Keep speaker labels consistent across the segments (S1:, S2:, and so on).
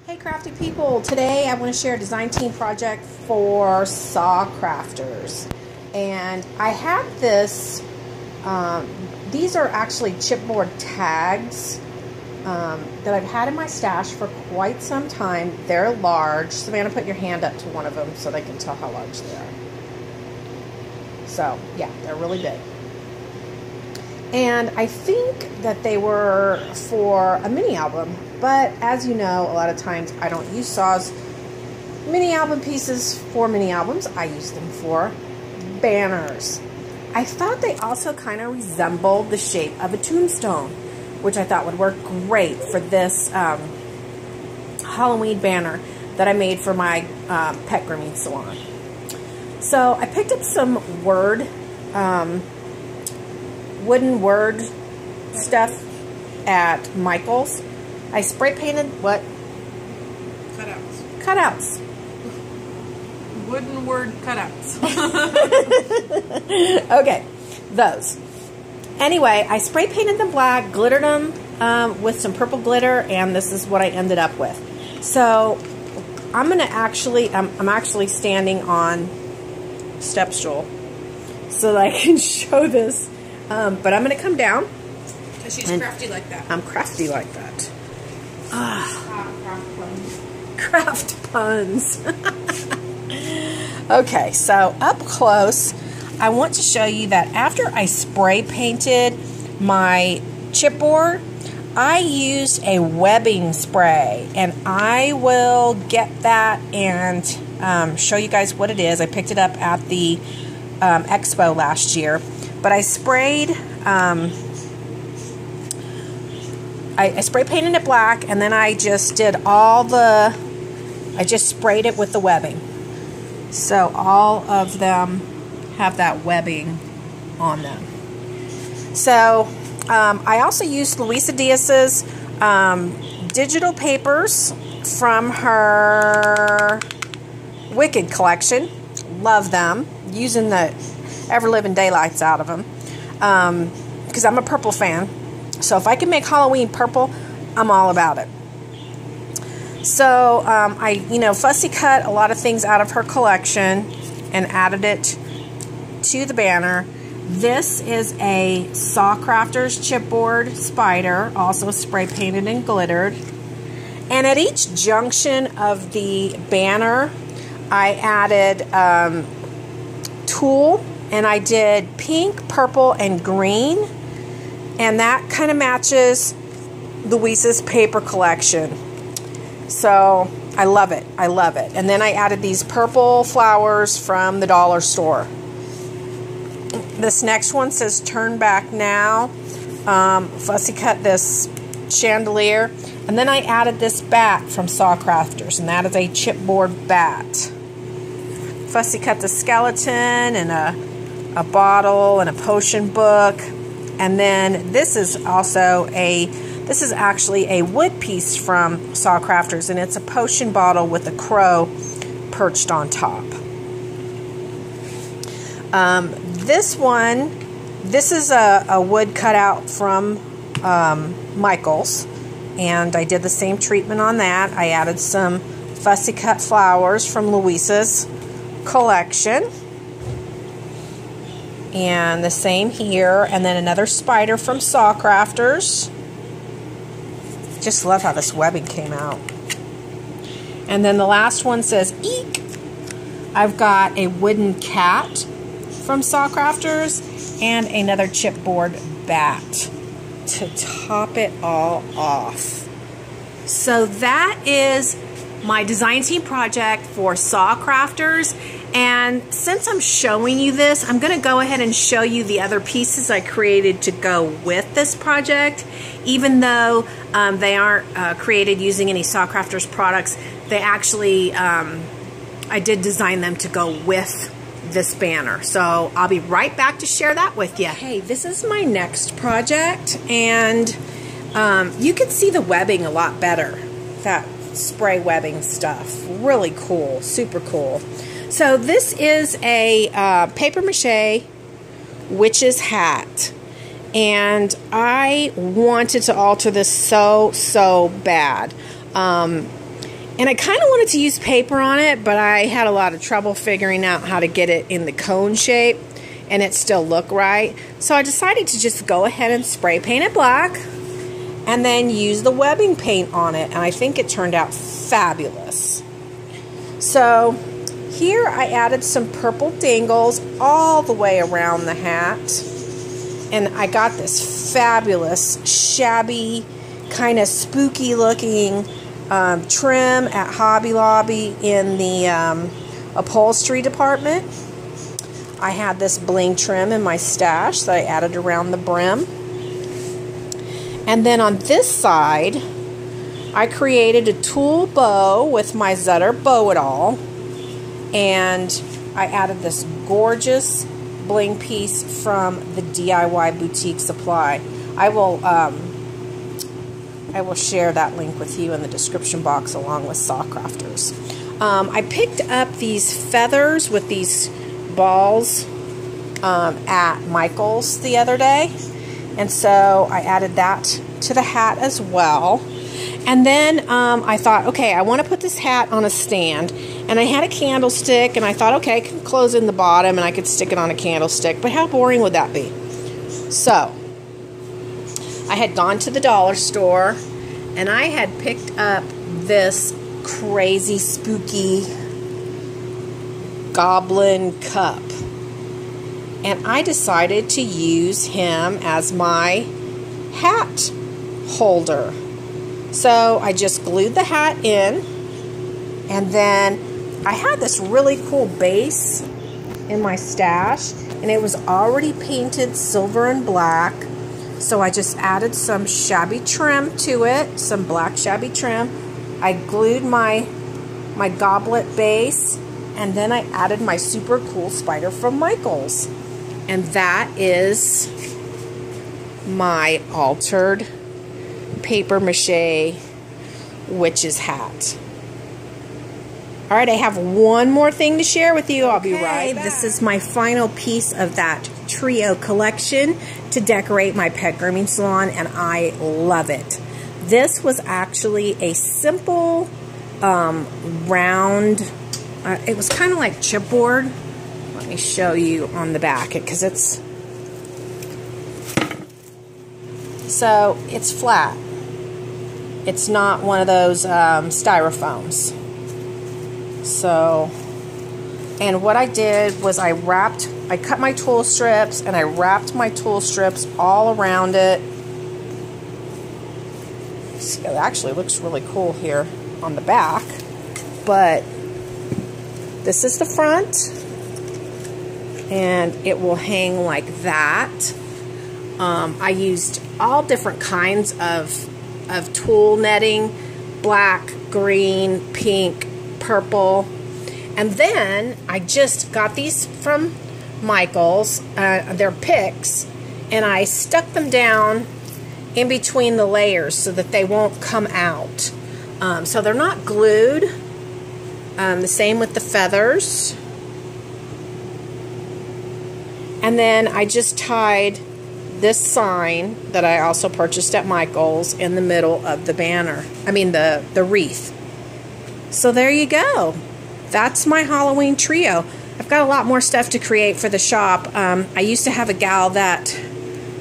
S1: Hey crafty people, today I want to share a design team project for SaCrafters. And I have this, these are actually chipboard tags that I've had in my stash for quite some time. They're large. Savannah, put your hand up to one of them so they can tell how large they are. So yeah, they're really big. And I think that they were for a mini album, but as you know, a lot of times I don't use saws mini album pieces for mini albums. I use them for banners. I thought they also kind of resembled the shape of a tombstone, which I thought would work great for this Halloween banner that I made for my pet grooming salon. So I picked up some wooden word stuff at Michael's. I spray painted what? Cutouts.
S2: Wooden word cutouts.
S1: Okay, those. Anyway, I spray painted them black, glittered them with some purple glitter, and this is what I ended up with. So I'm actually standing on step stool so that I can show this. But I'm going to come down.
S2: Because she's crafty like that.
S1: I'm crafty like that. Craft puns. Okay, so up close, I want to show you that after I spray painted my chipboard, I used a webbing spray. And I will get that and show you guys what it is. I picked it up at the expo last year. But I sprayed, I spray painted it black, and then I just did I just sprayed it with the webbing. So all of them have that webbing on them. So I also used Luisa Diaz's digital papers from her Wicked collection. Love them. Using the ever-living daylights out of them because I'm a purple fan. So if I can make Halloween purple, I'm all about it. So I fussy cut a lot of things out of her collection and added it to the banner. This is a SaCrafters chipboard spider, also spray painted and glittered. And at each junction of the banner, I added tulle. And I did pink, purple, and green. And that kind of matches Luisa's paper collection. So I love it. I love it. And then I added these purple flowers from the dollar store. This next one says turn back now. Fussy cut this chandelier. And then I added this bat from SaCrafters. And that is a chipboard bat. Fussy cut the skeleton and a bottle and a potion book. And then this is actually a wood piece from SaCrafters, and it's a potion bottle with a crow perched on top. This is a wood cutout from Michael's, and I did the same treatment on that. I added some fussy cut flowers from Luisa's collection. And the same here, and then another spider from SaCrafters. Just love how this webbing came out. And then the last one says eek. I've got a wooden cat from SaCrafters and another chipboard bat to top it all off. So that is my design team project for SaCrafters. And since I'm showing you this, I'm going to go ahead and show you the other pieces I created to go with this project. Even though they aren't created using any SaCrafters products, they actually, I did design them to go with this banner. So I'll be right back to share that with you. Hey, this is my next project, and you can see the webbing a lot better. That spray webbing stuff. Really cool. Super cool. So this is a paper mache witch's hat, and I wanted to alter this so bad. And I kind of wanted to use paper on it, but I had a lot of trouble figuring out how to get it in the cone shape and it still look right. So I decided to just go ahead and spray paint it black and then use the webbing paint on it. And I think it turned out fabulous. So here I added some purple dangles all the way around the hat. And I got this fabulous, shabby, kind of spooky looking trim at Hobby Lobby in the upholstery department. I had this bling trim in my stash that I added around the brim. And then on this side, I created a tulle bow with my Zutter Bow-It-All. And I added this gorgeous bling piece from the DIY Boutique Supply. I will share that link with you in the description box along with SaCrafters. I picked up these feathers with these balls at Michael's the other day. And so I added that to the hat as well. And then I thought, okay, I want to put this hat on a stand. And I had a candlestick, and I thought, okay, I can close in the bottom and I could stick it on a candlestick. But how boring would that be? So I had gone to the dollar store and I had picked up this crazy spooky goblin cup, and I decided to use him as my hat holder. So I just glued the hat in, and then I had this really cool base in my stash, and it was already painted silver and black. So I just added some shabby trim to it, some black shabby trim. I glued my goblet base, and then I added my super cool spider from Michael's. And that is my altered paper mache witch's hat. All right, I have one more thing to share with you. I'll be right back. This is my final piece of that trio collection to decorate my pet grooming salon, and I love it. This was actually a simple round, it was kind of like chipboard. Let me show you on the back, because it's flat. It's not one of those styrofoams. So, and what I did was I cut my tulle strips and I wrapped my tulle strips all around it. So it actually looks really cool here on the back, but this is the front, and it will hang like that. I used all different kinds of tulle netting, black, green, pink, purple. And then I just got these from Michael's, they're picks, and I stuck them down in between the layers so that they won't come out. So they're not glued. The same with the feathers. And then I just tied this sign that I also purchased at Michael's in the middle of the banner. I mean the wreath. So there you go. That's my Halloween trio. I've got a lot more stuff to create for the shop. I used to have a gal that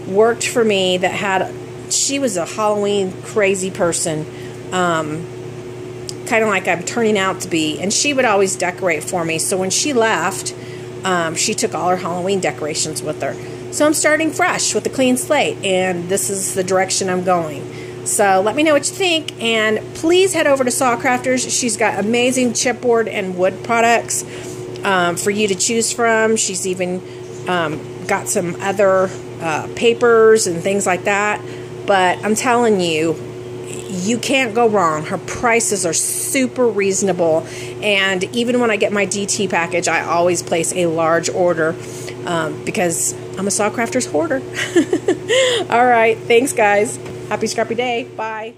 S1: worked for me that she was a Halloween crazy person. Kind of like I'm turning out to be. And she would always decorate for me. So when she left, she took all her Halloween decorations with her. So I'm starting fresh with a clean slate. And this is the direction I'm going. So let me know what you think, and please head over to SaCrafters. She's got amazing chipboard and wood products for you to choose from. She's even got some other papers and things like that. But I'm telling you, you can't go wrong. Her prices are super reasonable, and even when I get my DT package, I always place a large order because I'm a SaCrafters hoarder. All right, thanks guys. Happy scrappy day. Bye.